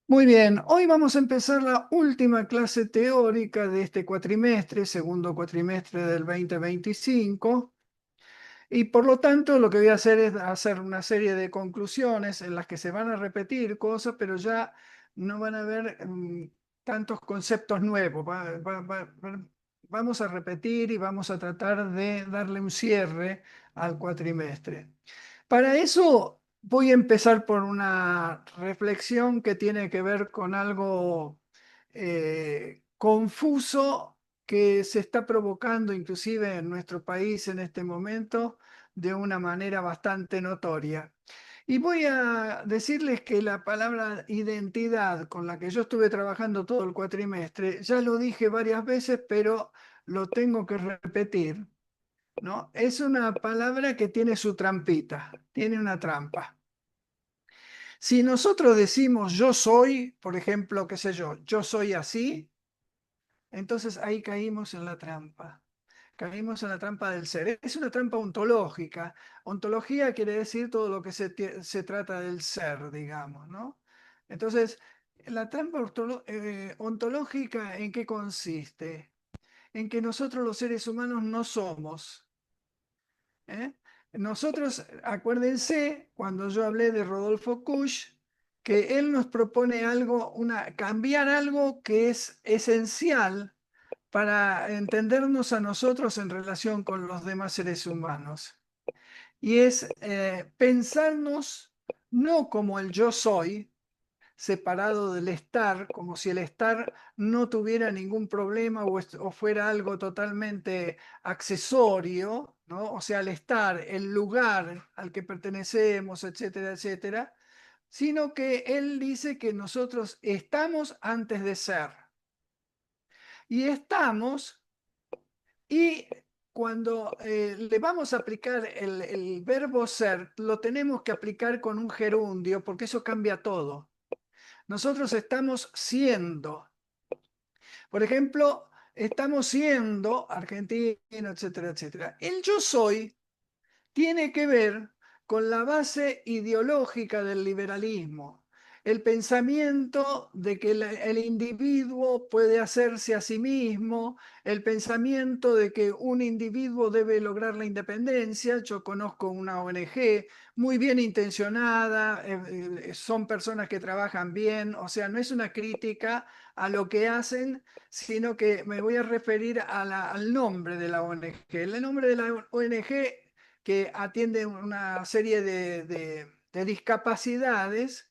Muy bien, hoy vamos a empezar la última clase teórica de este cuatrimestre, segundo cuatrimestre del 2025, y por lo tanto lo que voy a hacer es hacer una serie de conclusiones en las que se van a repetir cosas, pero ya no van a haber tantos conceptos nuevos. Vamos a repetir y vamos a tratar de darle un cierre al cuatrimestre. Para eso voy a empezar por una reflexión que tiene que ver con algo confuso que se está provocando inclusive en nuestro país en este momento de una manera bastante notoria. Y voy a decirles que la palabra identidad con la que yo estuve trabajando todo el cuatrimestre, ya lo dije varias veces, pero lo tengo que repetir, ¿no? Es una palabra que tiene su trampita, tiene una trampa. Si nosotros decimos yo soy, por ejemplo, qué sé yo soy así, entonces ahí caímos en la trampa. Caímos en la trampa del ser. Es una trampa ontológica. Ontología quiere decir todo lo que se trata del ser, digamos, ¿no? Entonces, la trampa ontológica, ¿en qué consiste? En que nosotros los seres humanos no somos. ¿Eh? Nosotros, acuérdense, cuando yo hablé de Rodolfo Kusch, que él nos propone algo, cambiar algo que es esencial para entendernos a nosotros en relación con los demás seres humanos. Y es pensarnos no como el yo soy, separado del estar, como si el estar no tuviera ningún problema o fuera algo totalmente accesorio, ¿no? O sea, el estar, el lugar al que pertenecemos, etcétera, etcétera, sino que él dice que nosotros estamos antes de ser. Y estamos, y cuando le vamos a aplicar el verbo ser, lo tenemos que aplicar con un gerundio, porque eso cambia todo. Nosotros estamos siendo. Por ejemplo, estamos siendo argentino, etcétera, etcétera. El yo soy tiene que ver con la base ideológica del liberalismo, el pensamiento de que el individuo puede hacerse a sí mismo, el pensamiento de que un individuo debe lograr la independencia. Yo conozco una ONG muy bien intencionada, son personas que trabajan bien, o sea, no es una crítica a lo que hacen, sino que me voy a referir al nombre de la ONG. El nombre de la ONG, que atiende una serie de discapacidades,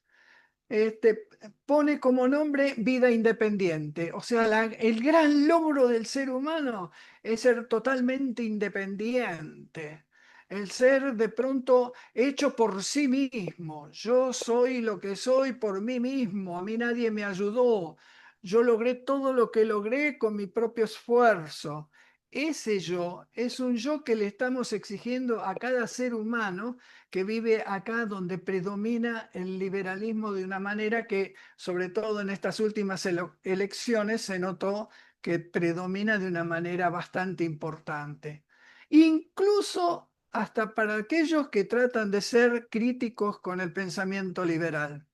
pone como nombre vida independiente. O sea, el gran logro del ser humano es ser totalmente independiente. El ser de pronto hecho por sí mismo. Yo soy lo que soy por mí mismo. A mí nadie me ayudó. Yo logré todo lo que logré con mi propio esfuerzo. Ese yo es un yo que le estamos exigiendo a cada ser humano que vive acá, donde predomina el liberalismo de una manera que, sobre todo en estas últimas elecciones, se notó que predomina de una manera bastante importante. Incluso hasta para aquellos que tratan de ser críticos con el pensamiento liberal.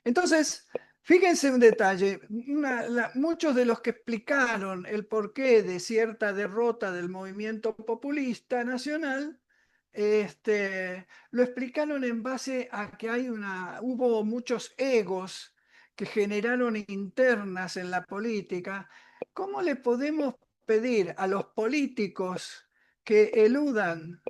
Entonces, fíjense un detalle, muchos de los que explicaron el porqué de cierta derrota del movimiento populista nacional, lo explicaron en base a que hubo muchos egos que generaron internas en la política. ¿Cómo le podemos pedir a los políticos que eludan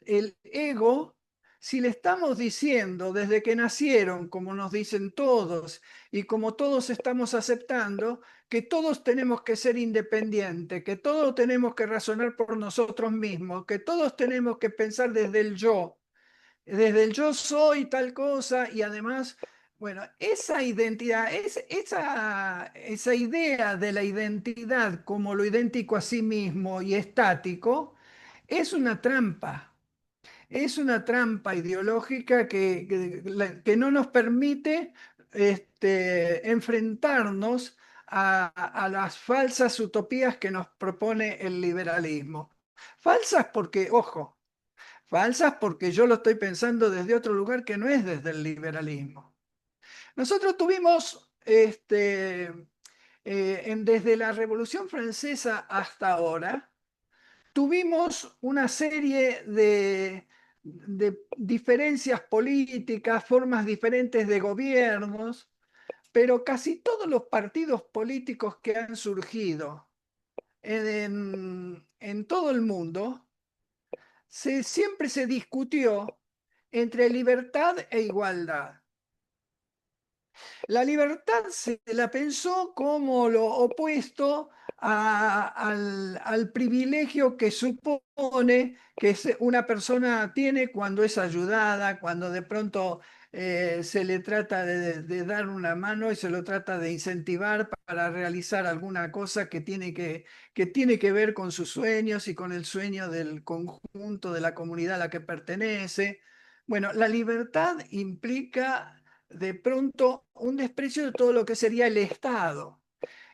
el ego si le estamos diciendo desde que nacieron, como nos dicen todos, y como todos estamos aceptando, que todos tenemos que ser independientes, que todos tenemos que razonar por nosotros mismos, que todos tenemos que pensar desde el yo soy tal cosa, y además, bueno, esa identidad, esa idea de la identidad como lo idéntico a sí mismo y estático, es una trampa. Es una trampa ideológica que no nos permite enfrentarnos a las falsas utopías que nos propone el liberalismo. Falsas porque, ojo, falsas porque yo lo estoy pensando desde otro lugar que no es desde el liberalismo. Nosotros tuvimos, desde la Revolución Francesa hasta ahora, tuvimos una serie de diferencias políticas, formas diferentes de gobiernos, pero casi todos los partidos políticos que han surgido en todo el mundo, siempre se discutió entre libertad e igualdad. La libertad se la pensó como lo opuesto al privilegio que supone que una persona tiene cuando es ayudada, cuando de pronto se le trata de dar una mano y se lo trata de incentivar para realizar alguna cosa que tiene que ver con sus sueños y con el sueño del conjunto de la comunidad a la que pertenece. Bueno, la libertad implica de pronto un desprecio de todo lo que sería el Estado.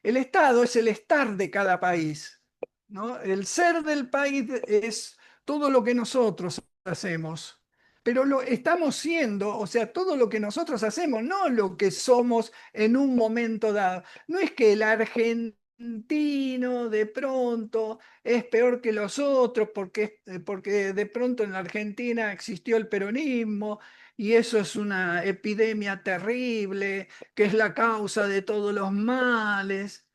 El Estado es el estar de cada país, ¿no? El ser del país es todo lo que nosotros hacemos, pero lo estamos siendo, o sea, todo lo que nosotros hacemos, no lo que somos en un momento dado. No es que el argentino de pronto es peor que los otros porque de pronto en la Argentina existió el peronismo y eso es una epidemia terrible, que es la causa de todos los males.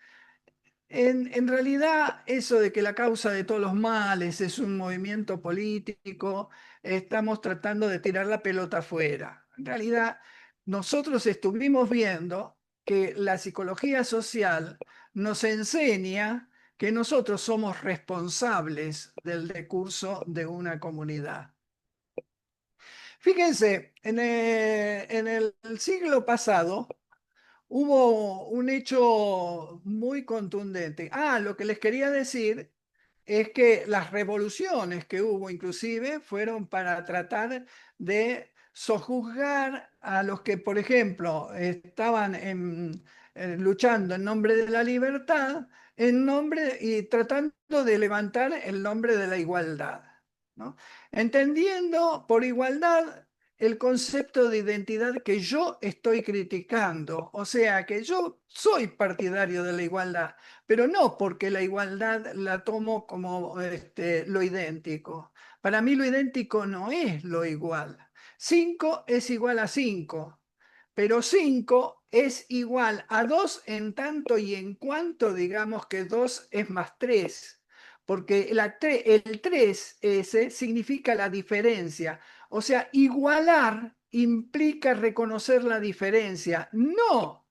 En realidad, eso de que la causa de todos los males es un movimiento político, estamos tratando de tirar la pelota afuera. En realidad, nosotros estuvimos viendo que la psicología social nos enseña que nosotros somos responsables del decurso de una comunidad. Fíjense, en el siglo pasado, hubo un hecho muy contundente. Lo que les quería decir es que las revoluciones que hubo inclusive fueron para tratar de sojuzgar a los que, por ejemplo, estaban luchando en nombre de la libertad, en nombre y tratando de levantar el nombre de la igualdad, ¿no? Entendiendo por igualdad el concepto de identidad que yo estoy criticando, o sea, que yo soy partidario de la igualdad, pero no porque la igualdad la tomo como lo idéntico. Para mí lo idéntico no es lo igual. 5 es igual a 5, pero 5 es igual a 2 en tanto y en cuanto digamos que 2 es más 3, porque el 3 ese significa la diferencia. O sea, igualar implica reconocer la diferencia, no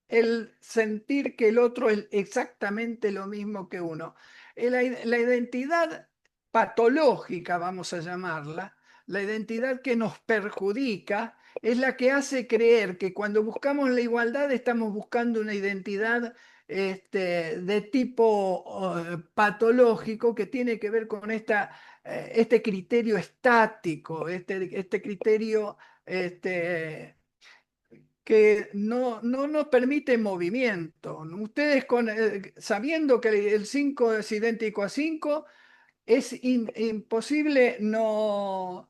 el sentir que el otro es exactamente lo mismo que uno. La identidad patológica, vamos a llamarla, la identidad que nos perjudica, es la que hace creer que cuando buscamos la igualdad estamos buscando una identidad de tipo patológico que tiene que ver con este criterio estático, este criterio este, que no nos permite movimiento. Ustedes sabiendo que el 5 es idéntico a 5, es imposible no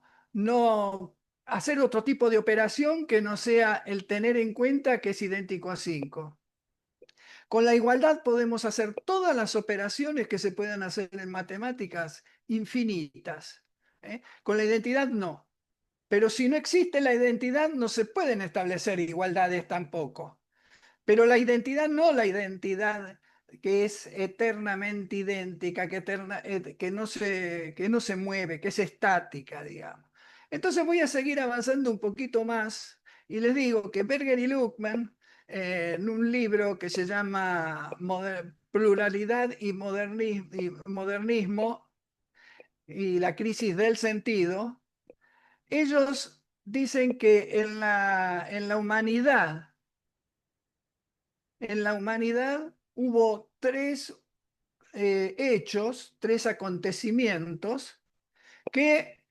hacer otro tipo de operación que no sea el tener en cuenta que es idéntico a 5. Con la igualdad podemos hacer todas las operaciones que se puedan hacer en matemáticas infinitas. Con la identidad no. Pero si no existe la identidad, no se pueden establecer igualdades tampoco. Pero la identidad no la identidad que es eternamente idéntica, que no se mueve, que es estática, digamos. Entonces voy a seguir avanzando un poquito más y les digo que Berger y Luckmann, en un libro que se llama Pluralidad y Modernismo y la crisis del sentido, ellos dicen que en la humanidad hubo tres hechos, tres acontecimientos que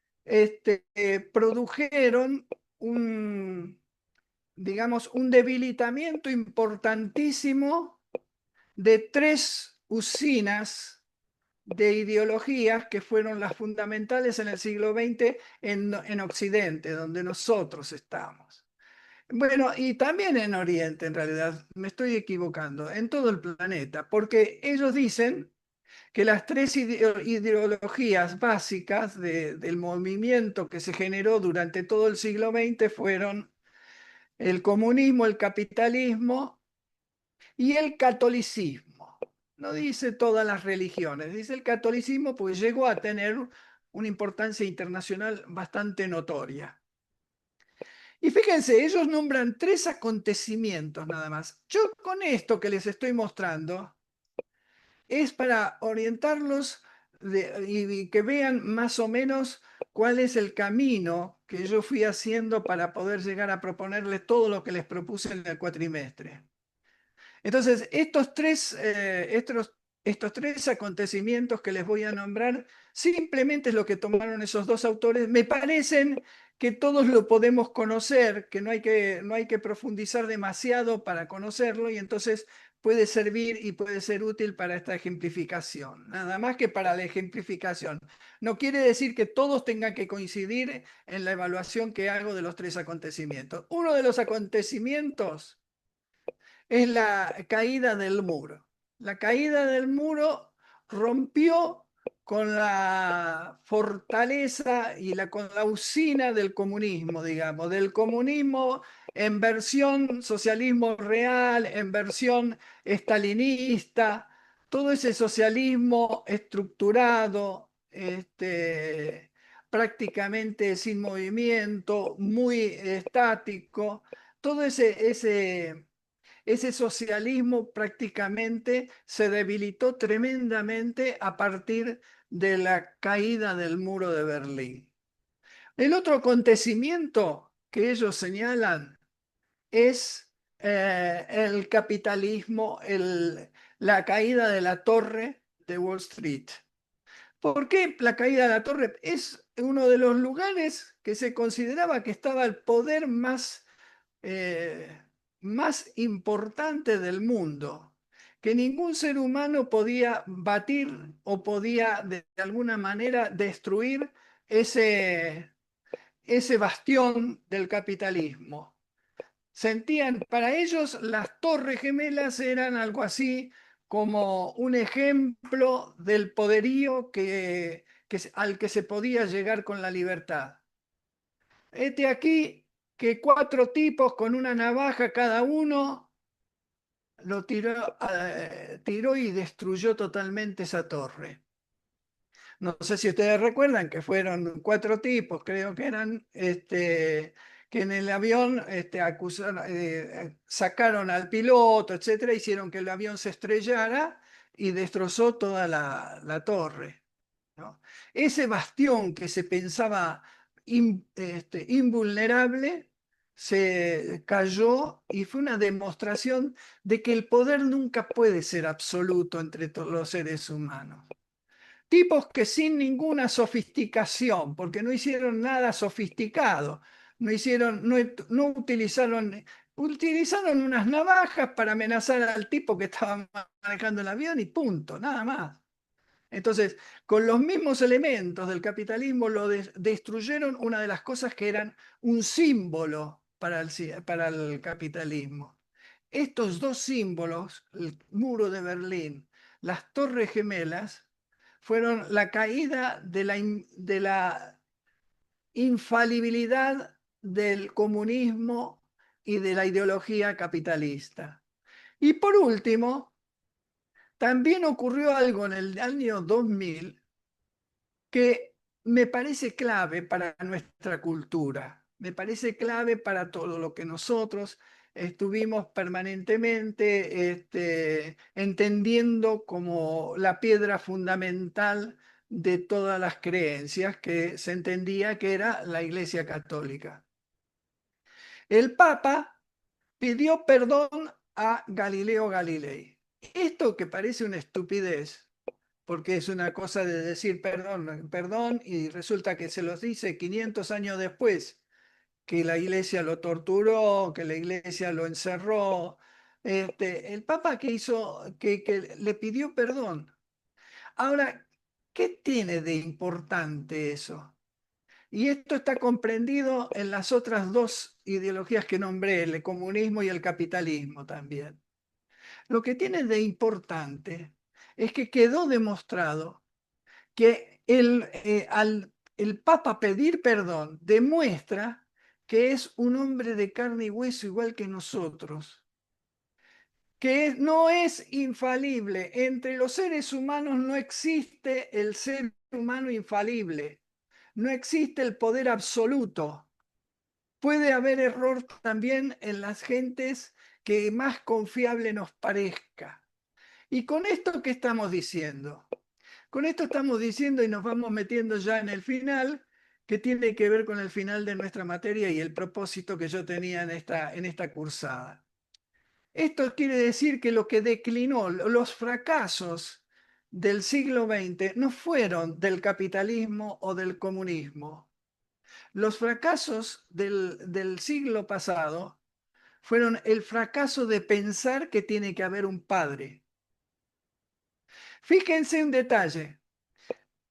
produjeron digamos, un debilitamiento importantísimo de tres usinas de ideologías que fueron las fundamentales en el siglo XX en Occidente, donde nosotros estamos. Bueno, y también en Oriente, en realidad, me estoy equivocando, en todo el planeta, porque ellos dicen que las tres ideologías básicas del movimiento que se generó durante todo el siglo XX fueron el comunismo, el capitalismo y el catolicismo. No dice todas las religiones, dice el catolicismo porque llegó a tener una importancia internacional bastante notoria. Y fíjense, ellos nombran tres acontecimientos nada más. Yo con esto que les estoy mostrando es para orientarlos y que vean más o menos cuál es el camino que yo fui haciendo para poder llegar a proponerles todo lo que les propuse en el cuatrimestre. Entonces, estos tres acontecimientos que les voy a nombrar, simplemente es lo que tomaron esos dos autores. Me parecen que todos lo podemos conocer, que no hay que profundizar demasiado para conocerlo y entonces puede servir y puede ser útil para esta ejemplificación, nada más que para la ejemplificación. No quiere decir que todos tengan que coincidir en la evaluación que hago de los tres acontecimientos. Uno de los acontecimientos es la caída del muro. La caída del muro rompió con la fortaleza y con la usina del comunismo, digamos, del comunismo en versión socialismo real, en versión estalinista, todo ese socialismo estructurado, prácticamente sin movimiento, muy estático, todo ese socialismo prácticamente se debilitó tremendamente a partir de la caída del muro de Berlín. El otro acontecimiento que ellos señalan es el capitalismo, la caída de la torre de Wall Street. ¿Por qué la caída de la torre? Es uno de los lugares que se consideraba que estaba el poder más importante del mundo, que ningún ser humano podía batir o podía de alguna manera destruir ese bastión del capitalismo. Sentían, para ellos las Torres Gemelas eran algo así como un ejemplo del poderío al que se podía llegar con la libertad. Este aquí que cuatro tipos con una navaja cada uno lo tiró y destruyó totalmente esa torre. No sé si ustedes recuerdan que fueron cuatro tipos, creo que eran, que en el avión sacaron al piloto, etcétera, hicieron que el avión se estrellara y destrozó toda la torre, ¿no? Ese bastión que se pensaba invulnerable se cayó y fue una demostración de que el poder nunca puede ser absoluto entre todos los seres humanos. Tipos que sin ninguna sofisticación, porque no hicieron nada sofisticado, no utilizaron unas navajas para amenazar al tipo que estaba manejando el avión y punto, nada más. Entonces, con los mismos elementos del capitalismo destruyeron una de las cosas que eran un símbolo para el capitalismo. Estos dos símbolos, el muro de Berlín, las Torres Gemelas, fueron la caída de la infalibilidad del comunismo y de la ideología capitalista. Y por último, también ocurrió algo en el año 2000 que me parece clave para nuestra cultura, me parece clave para todo lo que nosotros estuvimos permanentemente entendiendo como la piedra fundamental de todas las creencias que se entendía que era la Iglesia Católica. El Papa pidió perdón a Galileo Galilei. Esto que parece una estupidez, porque es una cosa de decir perdón, perdón, y resulta que se los dice 500 años después, que la iglesia lo torturó, que la iglesia lo encerró. El Papa que hizo, que le pidió perdón. Ahora, ¿qué tiene de importante eso? Y esto está comprendido en las otras dos ideologías que nombré, el comunismo y el capitalismo también. Lo que tiene de importante es que quedó demostrado que el Papa pedir perdón demuestra que es un hombre de carne y hueso igual que nosotros, que no es infalible. Entre los seres humanos no existe el ser humano infalible, no existe el poder absoluto. Puede haber error también en las gentes que más confiable nos parezca. ¿Y con esto qué estamos diciendo? Con esto estamos diciendo y nos vamos metiendo ya en el final, que tiene que ver con el final de nuestra materia y el propósito que yo tenía en esta cursada. Esto quiere decir que lo que declinó, los fracasos del siglo XX no fueron del capitalismo o del comunismo. Los fracasos del siglo pasado fueron el fracaso de pensar que tiene que haber un padre. Fíjense un detalle.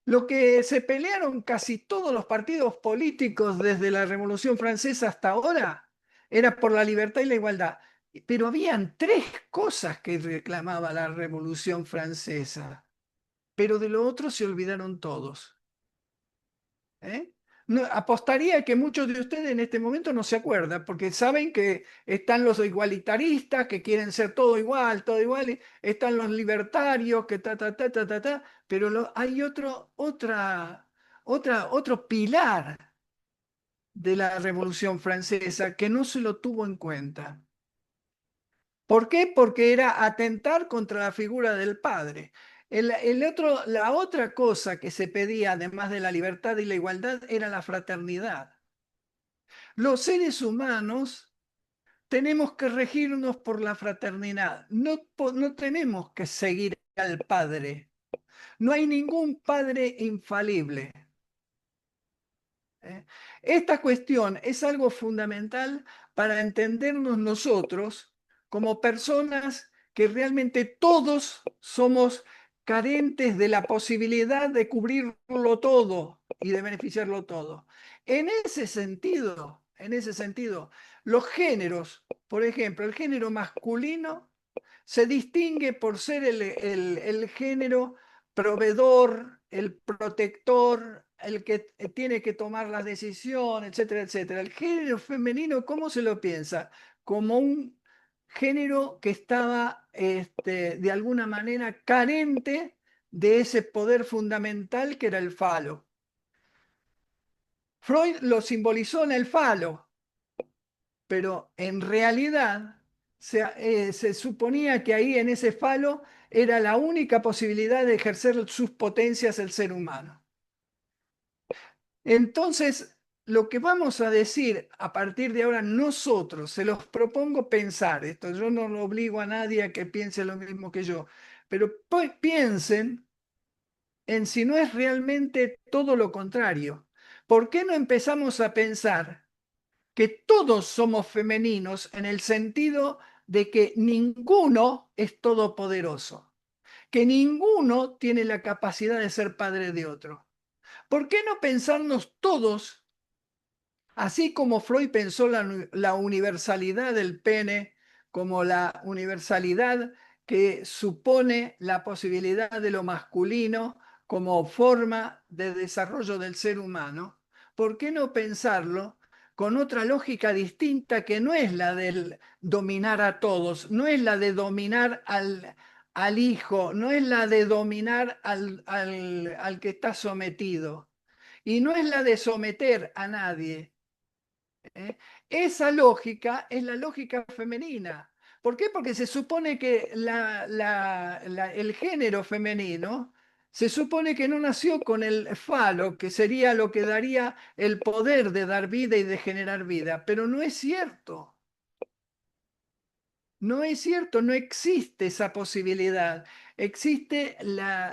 Lo que se pelearon casi todos los partidos políticos desde la Revolución Francesa hasta ahora era por la libertad y la igualdad. Pero habían tres cosas que reclamaba la Revolución Francesa, pero de lo otro se olvidaron todos. ¿Eh? No, apostaría que muchos de ustedes en este momento no se acuerdan, porque saben que están los igualitaristas que quieren ser todo igual, y están los libertarios que pero hay otro pilar de la Revolución Francesa que no se lo tuvo en cuenta. ¿Por qué? Porque era atentar contra la figura del padre. La otra cosa que se pedía, además de la libertad y la igualdad, era la fraternidad. Los seres humanos tenemos que regirnos por la fraternidad. No tenemos que seguir al padre. No hay ningún padre infalible. ¿Eh? Esta cuestión es algo fundamental para entendernos nosotros como personas que realmente todos somos carentes de la posibilidad de cubrirlo todo y de beneficiarlo todo. En ese sentido, los géneros, por ejemplo, el género masculino se distingue por ser el género proveedor, el protector, el que tiene que tomar las decisiones, etcétera, etcétera. El género femenino, ¿cómo se lo piensa? Como un género que estaba de alguna manera carente de ese poder fundamental que era el falo. Freud lo simbolizó en el falo, pero en realidad se suponía que ahí en ese falo era la única posibilidad de ejercer sus potencias el ser humano. Entonces, lo que vamos a decir a partir de ahora nosotros, se los propongo pensar, esto yo no lo obligo a nadie a que piense lo mismo que yo, pero piensen en si no es realmente todo lo contrario. ¿Por qué no empezamos a pensar que todos somos femeninos en el sentido de que ninguno es todopoderoso, que ninguno tiene la capacidad de ser padre de otro? ¿Por qué no pensarnos todos, así como Freud pensó la universalidad del pene como la universalidad que supone la posibilidad de lo masculino como forma de desarrollo del ser humano? ¿Por qué no pensarlo con otra lógica distinta que no es la del dominar a todos, no es la de dominar al hijo, no es la de dominar al que está sometido, y no es la de someter a nadie? ¿Eh? Esa lógica es la lógica femenina. ¿Por qué? Porque se supone que el género femenino se supone que no nació con el falo, que sería lo que daría el poder de dar vida y de generar vida, pero no es cierto. No es cierto, no existe esa posibilidad. Existe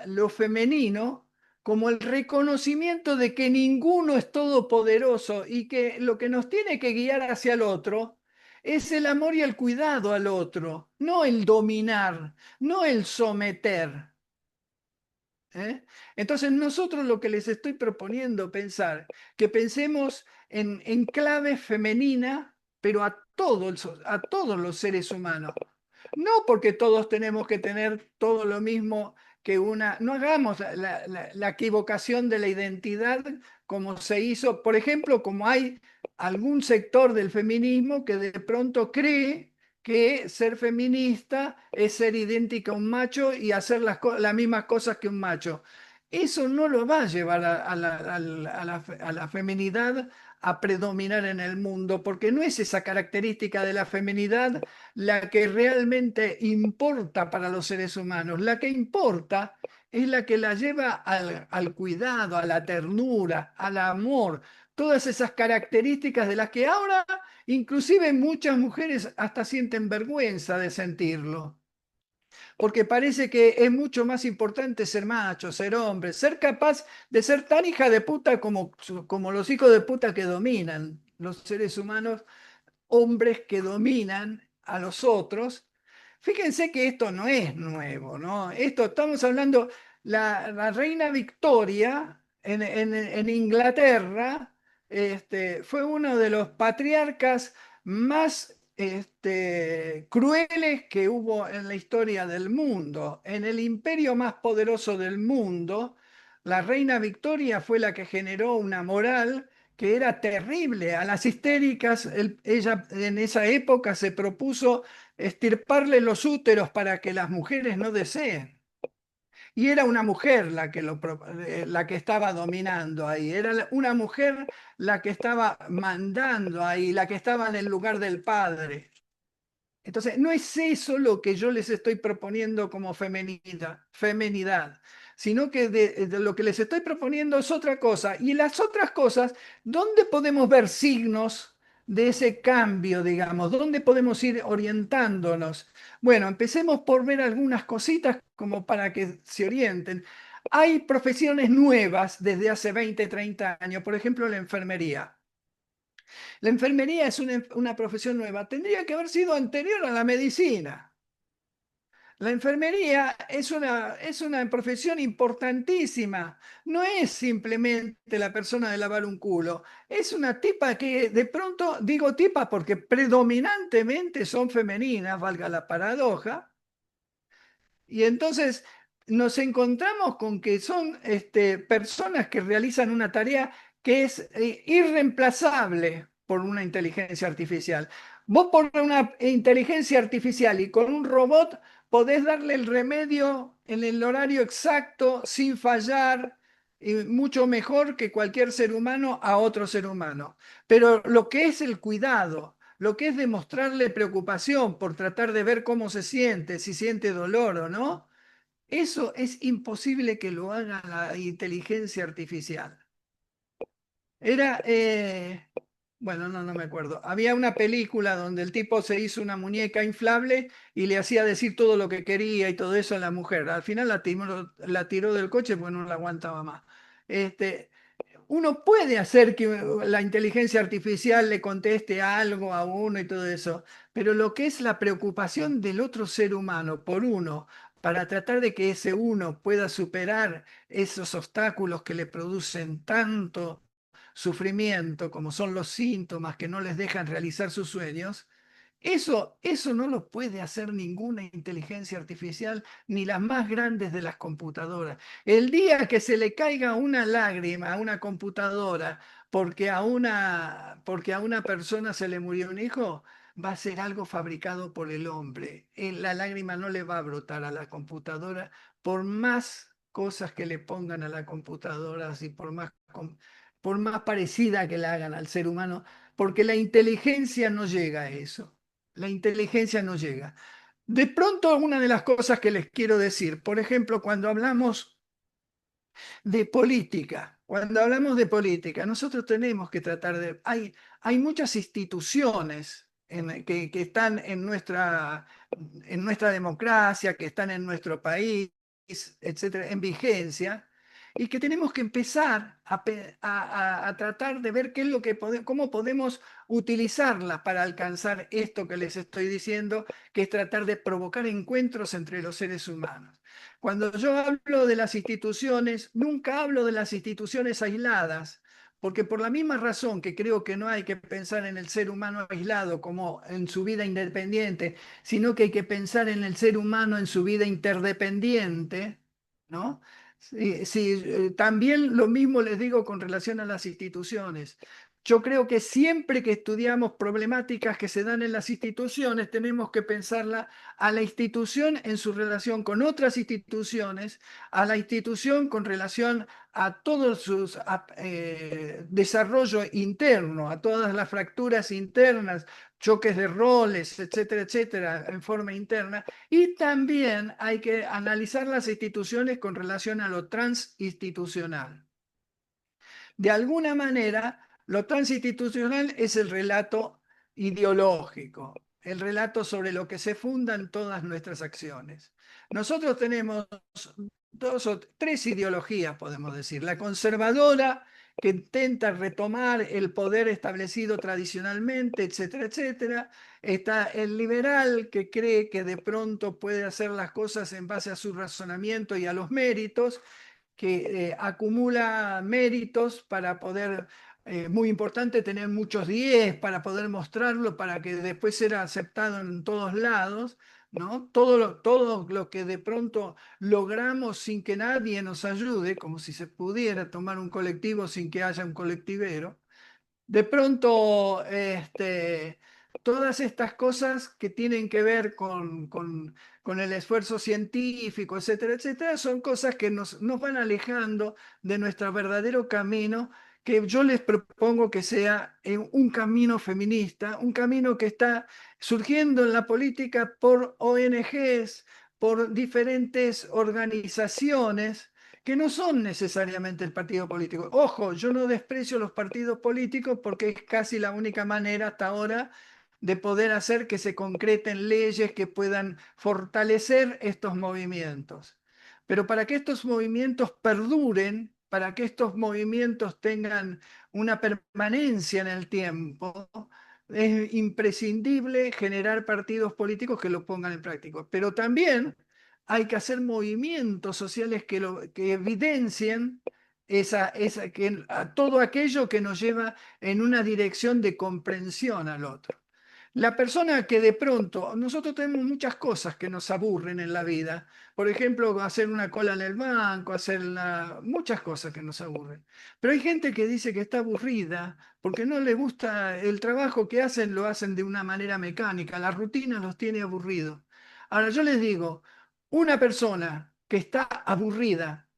lo femenino como el reconocimiento de que ninguno es todopoderoso y que lo que nos tiene que guiar hacia el otro es el amor y el cuidado al otro, no el dominar, no el someter. ¿Eh? Entonces nosotros lo que les estoy proponiendo pensar, que pensemos en clave femenina pero a todos los seres humanos. No porque todos tenemos que tener todo lo mismo que una... No hagamos la equivocación de la identidad como se hizo, por ejemplo, como hay algún sector del feminismo que de pronto cree que ser feminista es ser idéntica a un macho y hacer las mismas cosas que un macho. Eso no lo va a llevar a la feminidad a predominar en el mundo, porque no es esa característica de la feminidad la que realmente importa para los seres humanos. La que importa es la que la lleva al cuidado, a la ternura, al amor, todas esas características de las que ahora inclusive muchas mujeres hasta sienten vergüenza de sentirlo. Porque parece que es mucho más importante ser macho, ser hombre, ser capaz de ser tan hija de puta como los hijos de puta que dominan los seres humanos, hombres que dominan a los otros. Fíjense que esto no es nuevo, ¿no? Esto estamos hablando, la reina Victoria en Inglaterra fue uno de los patriarcas más crueles que hubo en la historia del mundo. En el imperio más poderoso del mundo, la reina Victoria fue la que generó una moral que era terrible. A las histéricas, ella en esa época se propuso extirparle los úteros para que las mujeres no deseen. Y era una mujer la que estaba dominando ahí, era una mujer la que estaba mandando ahí, la que estaba en el lugar del padre. Entonces, no es eso lo que yo les estoy proponiendo como femenidad, sino que de lo que les estoy proponiendo es otra cosa. Y las otras cosas, ¿dónde podemos ver signos de ese cambio, digamos? ¿Dónde podemos ir orientándonos? Bueno, empecemos por ver algunas cositas como para que se orienten. Hay profesiones nuevas desde hace 20, 30 años, por ejemplo, la enfermería. La enfermería es una profesión nueva, tendría que haber sido anterior a la medicina. La enfermería es una profesión importantísima. No es simplemente la persona de lavar un culo. Es una tipa que de pronto, digo tipa porque predominantemente son femeninas, valga la paradoja, y entonces nos encontramos con que son personas que realizan una tarea que es irreemplazable por una inteligencia artificial. Vos por una inteligencia artificial y con un robot podés darle el remedio en el horario exacto, sin fallar, y mucho mejor que cualquier ser humano a otro ser humano. Pero lo que es el cuidado, lo que es demostrarle preocupación por tratar de ver cómo se siente, si siente dolor o no, eso es imposible que lo haga la inteligencia artificial. Era, bueno, no me acuerdo. Había una película donde el tipo se hizo una muñeca inflable y le hacía decir todo lo que quería y todo eso a la mujer. Al final la tiró del coche porque no la aguantaba más. Este, uno puede hacer que la inteligencia artificial le conteste algo a uno y todo eso, pero lo que es la preocupación del otro ser humano por uno, para tratar de que ese uno pueda superar esos obstáculos que le producen tanto sufrimiento como son los síntomas que no les dejan realizar sus sueños, eso no lo puede hacer ninguna inteligencia artificial, ni las más grandes de las computadoras. El día que se le caiga una lágrima a una computadora porque a una persona se le murió un hijo, va a ser algo fabricado por el hombre. La lágrima no le va a brotar a la computadora por más cosas que le pongan a la computadora, y por más parecida que la hagan al ser humano, porque la inteligencia no llega a eso. La inteligencia no llega. De pronto, una de las cosas que les quiero decir, por ejemplo, cuando hablamos de política, nosotros tenemos que tratar de... Hay muchas instituciones que están en nuestra democracia, que están en nuestro país, etcétera, en vigencia, y que tenemos que empezar a tratar de ver qué es lo que cómo podemos utilizarlas para alcanzar esto que les estoy diciendo, que es tratar de provocar encuentros entre los seres humanos. Cuando yo hablo de las instituciones, nunca hablo de las instituciones aisladas, porque por la misma razón que creo que no hay que pensar en el ser humano aislado como en su vida independiente, sino que hay que pensar en el ser humano en su vida interdependiente, ¿no? Sí, sí, también lo mismo les digo con relación a las instituciones. Yo creo que siempre que estudiamos problemáticas que se dan en las instituciones, tenemos que pensarla a la institución en su relación con otras instituciones, a la institución con relación a todos sus desarrollo interno, a todas las fracturas internas, choques de roles, etcétera, etcétera, en forma interna. Y también hay que analizar las instituciones con relación a lo transinstitucional. De alguna manera, lo transinstitucional es el relato ideológico, el relato sobre lo que se fundan todas nuestras acciones. Nosotros tenemos dos o tres ideologías, podemos decir. La conservadora, que intenta retomar el poder establecido tradicionalmente, etcétera, etcétera. Está el liberal, que cree que de pronto puede hacer las cosas en base a su razonamiento y a los méritos, que acumula méritos para poder, muy importante tener muchos 10 para poder mostrarlo, para que después sea aceptado en todos lados, ¿no? Todo lo que de pronto logramos sin que nadie nos ayude, como si se pudiera tomar un colectivo sin que haya un colectivero. De pronto, todas estas cosas que tienen que ver con el esfuerzo científico, etcétera, etcétera, son cosas que nos van alejando de nuestro verdadero camino, que yo les propongo que sea un camino feminista, un camino que está surgiendo en la política por ONGs, por diferentes organizaciones que no son necesariamente el partido político. Ojo, yo no desprecio los partidos políticos porque es casi la única manera hasta ahora de poder hacer que se concreten leyes que puedan fortalecer estos movimientos. Pero para que estos movimientos perduren, para que estos movimientos tengan una permanencia en el tiempo, es imprescindible generar partidos políticos que lo pongan en práctica. Pero también hay que hacer movimientos sociales que evidencien todo aquello que nos lleva en una dirección de comprensión al otro. La persona que de pronto, nosotros tenemos muchas cosas que nos aburren en la vida, por ejemplo, hacer una cola en el banco, muchas cosas que nos aburren. Pero hay gente que dice que está aburrida porque no le gusta el trabajo que hacen, lo hacen de una manera mecánica, la rutina los tiene aburridos. Ahora yo les digo, una persona que está aburrida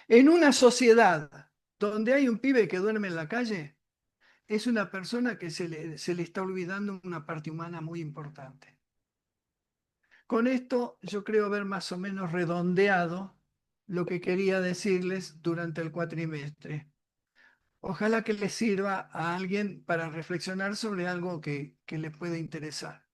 en una sociedad donde hay un pibe que duerme en la calle, es una persona que se le está olvidando una parte humana muy importante. Con esto yo creo haber más o menos redondeado lo que quería decirles durante el cuatrimestre. Ojalá que les sirva a alguien para reflexionar sobre algo que le puede interesar.